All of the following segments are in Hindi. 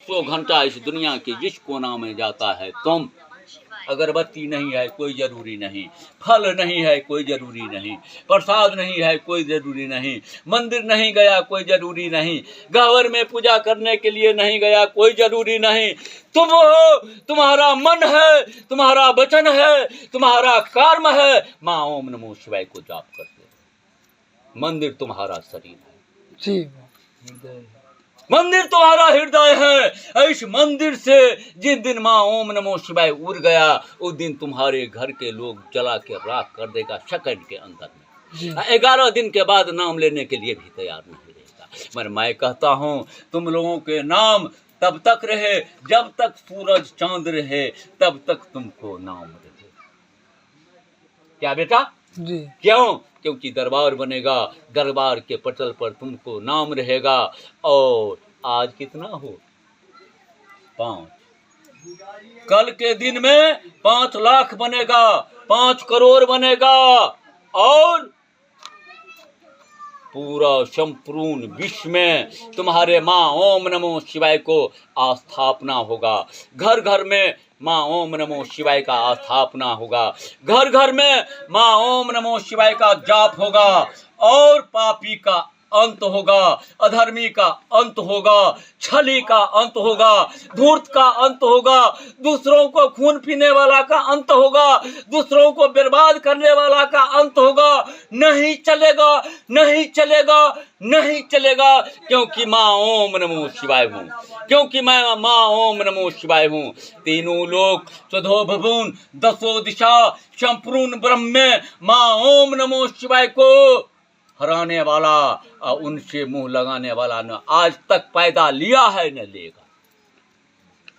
24 घंटा इस दुनिया के जिस कोना में जाता है तुम, अगरबत्ती नहीं है कोई ज़रूरी नहीं, फल नहीं है कोई ज़रूरी नहीं, प्रसाद नहीं है कोई ज़रूरी नहीं, मंदिर नहीं गया कोई ज़रूरी नहीं, गहवर में पूजा करने के लिए नहीं गया कोई ज़रूरी नहीं। तुम हो, तुम्हारा मन है, तुम्हारा वचन है, तुम्हारा कर्म है, माँ ओम नमो शिवाय को जाप करते हो। मंदिर तुम्हारा शरीर है जी, मंदिर तुम्हारा हृदय है। इस मंदिर से जिस दिन माँ ओम नमो शिवाय उड़ गया, उस दिन तुम्हारे घर के लोग जला के राख कर देगा सेकंड के अंदर में। 11 दिन के बाद नाम लेने के लिए भी तैयार नहीं रहेगा। मगर मैं कहता हूँ तुम लोगों के नाम तब तक रहे जब तक सूरज चांद रहे, तब तक तुमको नाम रहे। क्या बेटा? जी, क्यों? क्योंकि दरबार बनेगा, दरबार के पटल पर तुमको नाम रहेगा। और आज कितना हो? 5। कल के दिन में 5 लाख बनेगा, 5 करोड़ बनेगा, और पूरा संपूर्ण विश्व में तुम्हारे माँ ओम नमो शिवाय को आस्थापना होगा। घर घर में माँ ओम नमो शिवाय का आस्थापना होगा, घर घर में माँ ओम नमो शिवाय का जाप होगा, और पापी का अंत होगा, अधर्मी का अंत होगा, छली का अंत होगा, धूर्त का अंत होगा, दूसरों को खून पीने वाला का अंत होगा, दूसरों को बर्बाद करने वाला का अंत होगा। नहीं चलेगा, नहीं चलेगा, नहीं चलेगा, क्योंकि माँ ओम नमो शिवाय हूँ, क्योंकि मैं माँ ओम नमो शिवाय हूँ। तीनों लोक स्वधो भवुन दसो दिशा संपूर्ण ब्रह्म में माँ ओम नमो शिवाय को हराने वाला और उनसे मुंह लगाने वाला न आज तक पैदा लिया है न लेगा।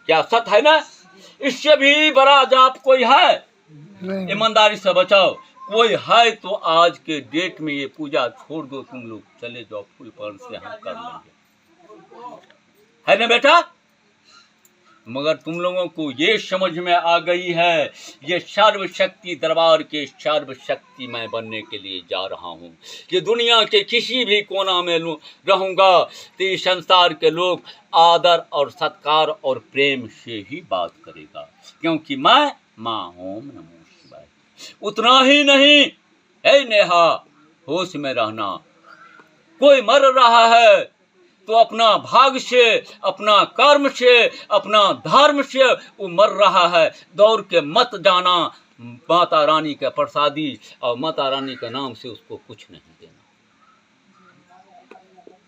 क्या सत्य है ना? इससे भी बड़ा जाप कोई है? ईमानदारी से बचाओ, कोई है तो आज के डेट में ये पूजा छोड़ दो, तुम लोग चले जाओ, फूल पान से हम कर लेंगे, है ना बेटा? मगर तुम लोगों को ये समझ में आ गई है, ये सर्वशक्ति दरबार के सर्वशक्ति मैं बनने के लिए जा रहा हूँ। कि दुनिया के किसी भी कोना में रहूँगा तो इस संसार के लोग आदर और सत्कार और प्रेम से ही बात करेगा, क्योंकि मैं माँ ओम नमो शिवाय। उतना ही नहीं, हे नेहा, होश में रहना। कोई मर रहा है तो अपना भाग से, अपना कर्म से, अपना धर्म से वो मर रहा है। दौड़ के मत जाना, माता रानी के प्रसादी और माता रानी के नाम से उसको कुछ नहीं देना।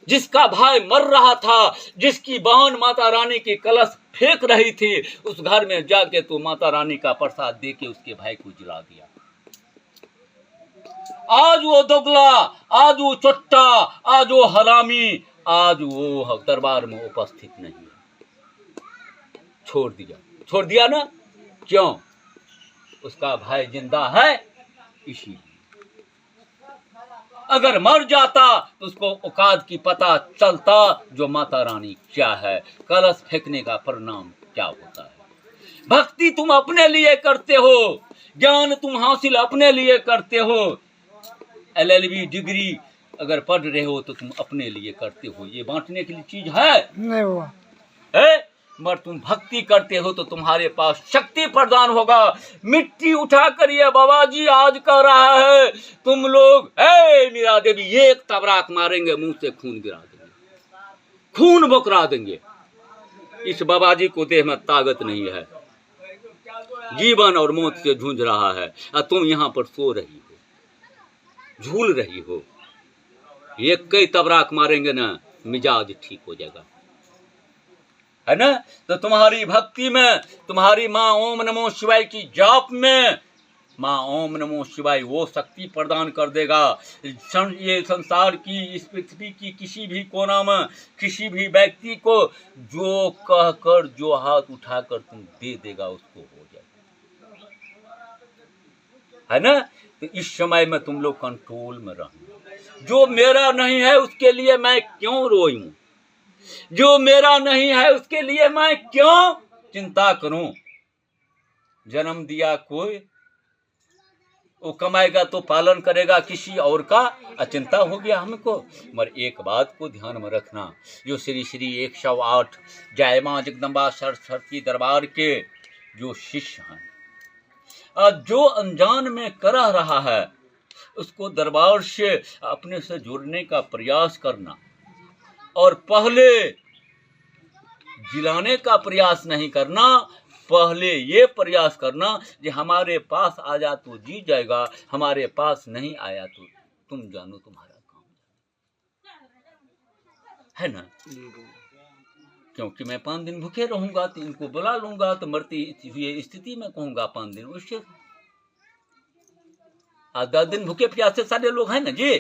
जिसका भाई मर रहा था, जिसकी बहन माता रानी की कलश फेंक रही थी, उस घर में जाके तो माता रानी का प्रसाद दे के उसके भाई को जिला दिया। आज वो दोगला, आज वो चोट्टा, आज वो हरामी, आज वो दरबार में उपस्थित नहीं है। छोड़ दिया ना? क्यों? उसका भाई जिंदा है इसीलिए। अगर मर जाता तो उसको औकात की पता चलता जो माता रानी क्या है, कलश फेंकने का परिणाम क्या होता है। भक्ति तुम अपने लिए करते हो, ज्ञान तुम हासिल अपने लिए करते हो। LLB डिग्री अगर पढ़ रहे हो तो तुम अपने लिए करते हो, ये बांटने के लिए चीज है नहीं हुआ है। मगर तुम भक्ति करते हो तो तुम्हारे पास शक्ति प्रदान होगा। मिट्टी उठा कर ये बाबा जी आज कर रहा है, तुम लोग मीरा देवी एक तबराक मारेंगे, मुंह से खून गिरा देंगे, खून बकरा देंगे। इस बाबा जी को देह में ताकत नहीं है, जीवन और मौत से जूझ रहा है, और तुम यहाँ पर सो रही हो, झूल रही हो। एक कई तबराक मारेंगे ना, मिजाज ठीक हो जाएगा, है ना? तो तुम्हारी भक्ति में, तुम्हारी माँ ओम नमो शिवाय की जाप में माँ ओम नमो शिवाय वो शक्ति प्रदान कर देगा। ये संसार की, इस पृथ्वी की किसी भी कोना में किसी भी व्यक्ति को जो कहकर, जो हाथ उठाकर तुम दे देगा, उसको हो जाएगा, है ना? तो इस समय में तुम लोग कंट्रोल में रहना। जो मेरा नहीं है उसके लिए मैं क्यों रोऊं, जो मेरा नहीं है उसके लिए मैं क्यों चिंता करूं। जन्म दिया कोई, वो कमाएगा तो पालन करेगा किसी और का, अचिंता हो गया हमको। मगर एक बात को ध्यान में रखना, जो श्री श्री 108 जय मां जगदम्बा सरस्वती दरबार के जो शिष्य हैं, जो अनजान में करा रहा है, उसको दरबार से अपने से जुड़ने का प्रयास करना, और पहले जिलाने का प्रयास नहीं करना, पहले ये प्रयास करना कि हमारे पास आ जा तो जी जाएगा, हमारे पास नहीं आया तो तुम जानो तुम्हारा काम है ना। क्योंकि मैं 5 दिन भूखे रहूंगा तो इनको बुला लूंगा, तो मरती हुई स्थिति में कहूंगा 5 दिन, उससे 10 दिन भूखे प्यासे सारे लोग हैं ना जी,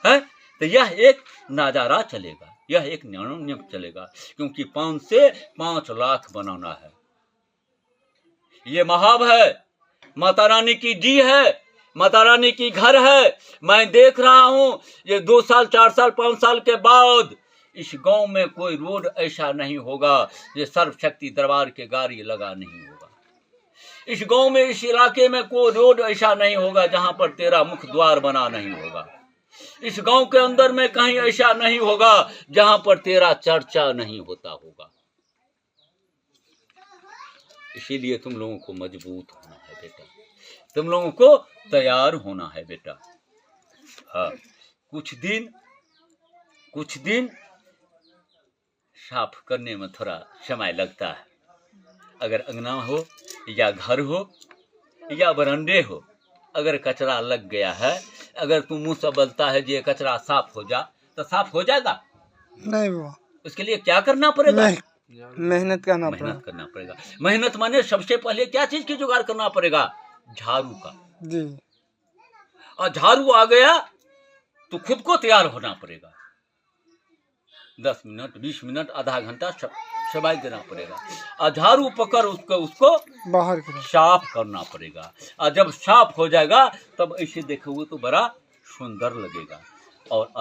है। तो यह एक नजारा चलेगा, यह एक नियम चलेगा, क्योंकि 5 से 5 लाख बनाना है। ये महाव है, माता रानी की डी है, माता रानी की घर है। मैं देख रहा हूं ये 2 साल 4 साल 5 साल के बाद इस गांव में कोई रोड ऐसा नहीं होगा ये सर्वशक्ति दरबार के गाड़ी लगा नहीं होगा। इस गांव में, इस इलाके में कोई रोड ऐसा नहीं होगा जहां पर तेरा मुख द्वार बना नहीं होगा। इस गांव के अंदर में कहीं ऐसा नहीं होगा जहां पर तेरा चर्चा नहीं होता होगा। इसीलिए तुम लोगों को मजबूत होना है बेटा, तुम लोगों को तैयार होना है बेटा। हाँ, कुछ दिन साफ करने में थोड़ा समय लगता है। अगर अंगना हो या घर हो या बरंडे हो, अगर कचरा लग गया है, अगर तुम मुंह से बोलता है कि ये कचरा साफ हो जा, तो साफ हो जाएगा नहीं। वो उसके लिए क्या करना पड़ेगा? मेहनत करना पड़ेगा। मेहनत माने सबसे पहले क्या चीज की जुगाड़ करना पड़ेगा? झाड़ू का जी। और झाड़ू आ गया तो खुद को तैयार होना पड़ेगा। 10 मिनट 20 मिनट आधा घंटा सफाई देना पड़ेगा, और झाड़ू पकड़ उसको बाहर साफ करना पड़ेगा। और जब साफ हो जाएगा तब ऐसे देखोगे तो बड़ा सुंदर लगेगा। और